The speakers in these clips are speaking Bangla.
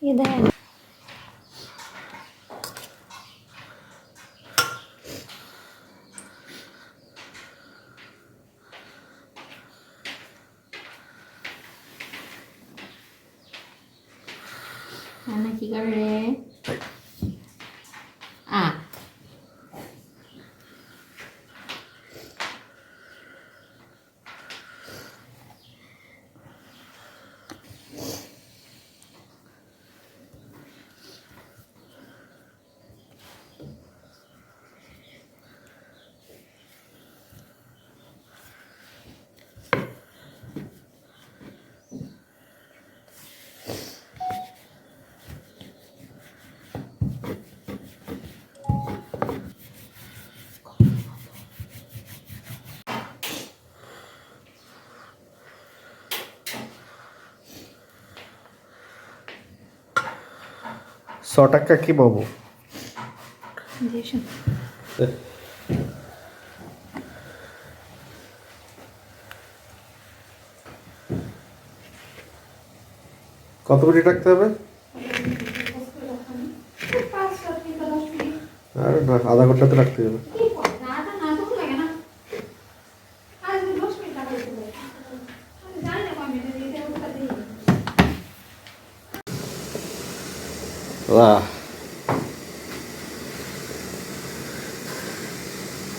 ये देख Ana কি করে রে আ টাকা কি পাবো? দেশন কত মিনিট রাখতে হবে? আরে না, আধা ঘন্টাতে রাখতে হবে।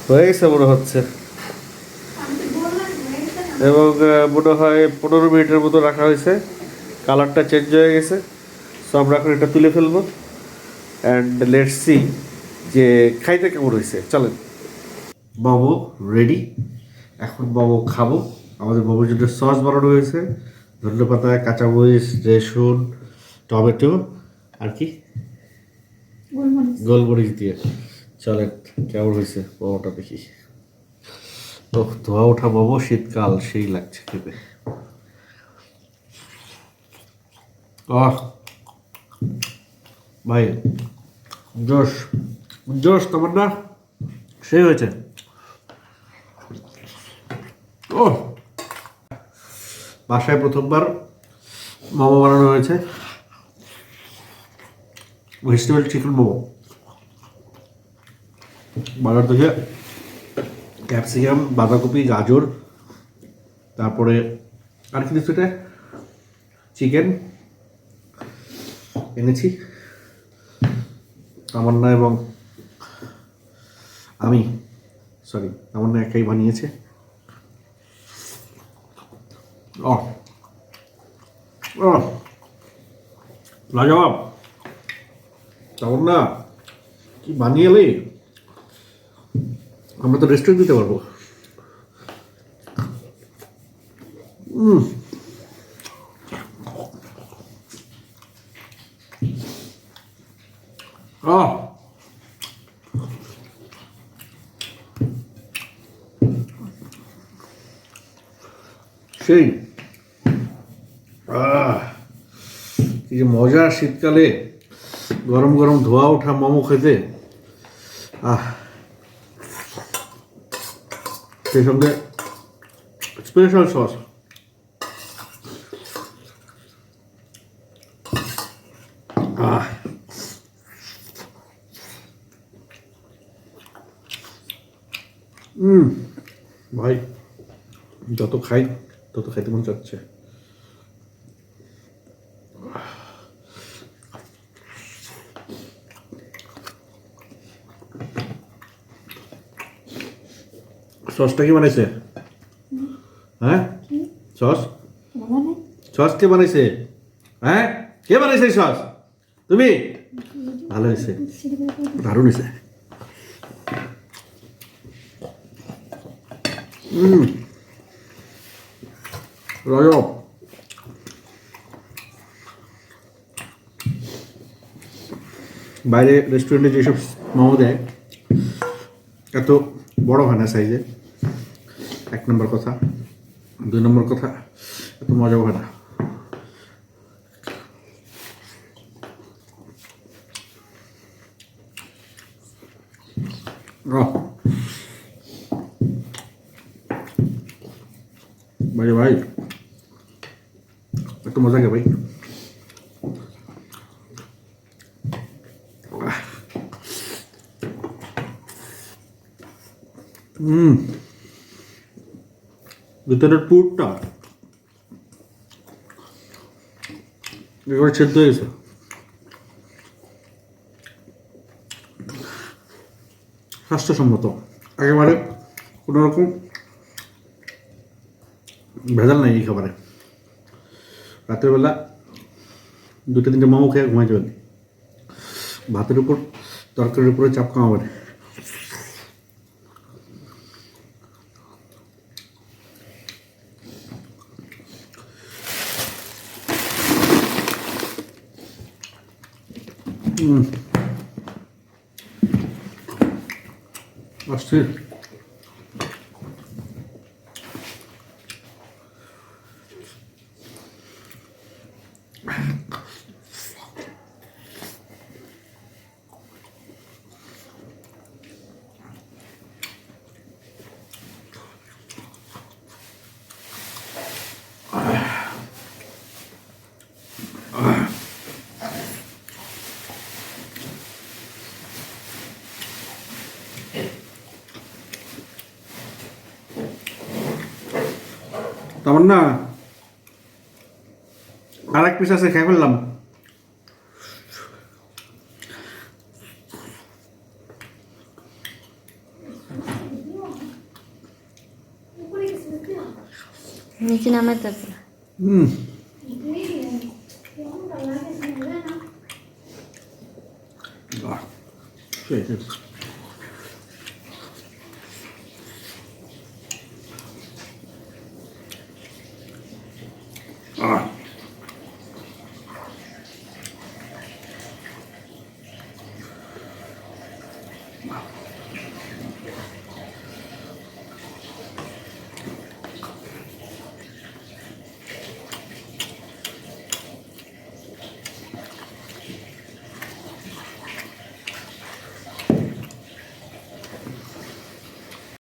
হয়ে গেছে মনে হচ্ছে, এবং মনে হয় 15 মিনিটের মতো রাখা হয়েছে। কালারটা চেঞ্জ হয়ে গেছে। সো আমরা এখন এটা তুলে ফেলবো অ্যান্ড লেটস সি যে খাইতে কেমন হয়েছে। চলেন, বাবু রেডি। এখন বাবু খাবো। আমাদের বাবুর জন্য সস বানানো হয়েছে, ধন্যপাতা, কাঁচামরিচ, রসুন, টমেটো আর কি গোলমরিচ দিয়ে। চলেন কেমন হয়েছে বাবাটা দেখি। তো ধোয়া ওঠা বাবু, শীতকাল সেই লাগছে খেতে। আহ ভাই, জোশ জোশ, তোমার না সেই হয়েছে। ও, বাসায় প্রথমবার মোমো বানানো হয়েছে, ভেজিটেবল চিকেন মোমো। বানার থেকে ক্যাপসিকাম, বাঁধাকপি, গাজর, তারপরে আর কি দিচ্ছি, এটা চিকেন এনেছি তামান্না এবং আমি, সরি তামান্না একাই বানিয়েছে। লাজবাব, তামান্না কি বানিয়ে এলে, আমরা তো রেস্টুরেন্ট দিতে পারবো। সেই কি যে মজা শীতকালে গরম গরম ধোয়া ওঠা মোমো খেতে। সেই সঙ্গে স্পেশাল সস। ভাই যত খাই তত খাইতে মন চাচ্ছে। সসটা কি বানাইছে? হ্যাঁ, সস সস কে বানাইছে? হ্যাঁ, কে বানাইছে সস? তুমি? ভালো হয়েছে, দারুণ হয়েছে। রজব, বাইরে রেস্টুরেন্টে যেসব মোমো দেয় এত বড় হয় না সাইজে, 1 নম্বর কথা। 2 নম্বর কথা, এত মজাও হয় না। ভাই ভাই, এত মজা কে ভাই। ভিতরের পুরটা একেবারে সেদ্ধ হয়ে গেছে। স্বাস্থ্যসম্মত, একেবারে কোনো রকম ভেজাল নাই এই খাবারে। রাতের বেলা 2-3টে মোমো খেয়ে ঘুমাই যাবেন, ভাতের উপর তরকারির উপরে চাপ কামাবেন। অস্থির। তেমন না, আর এক পিস আছে, খেয়ে ফেললাম। নিচে নামাই তারপর সেই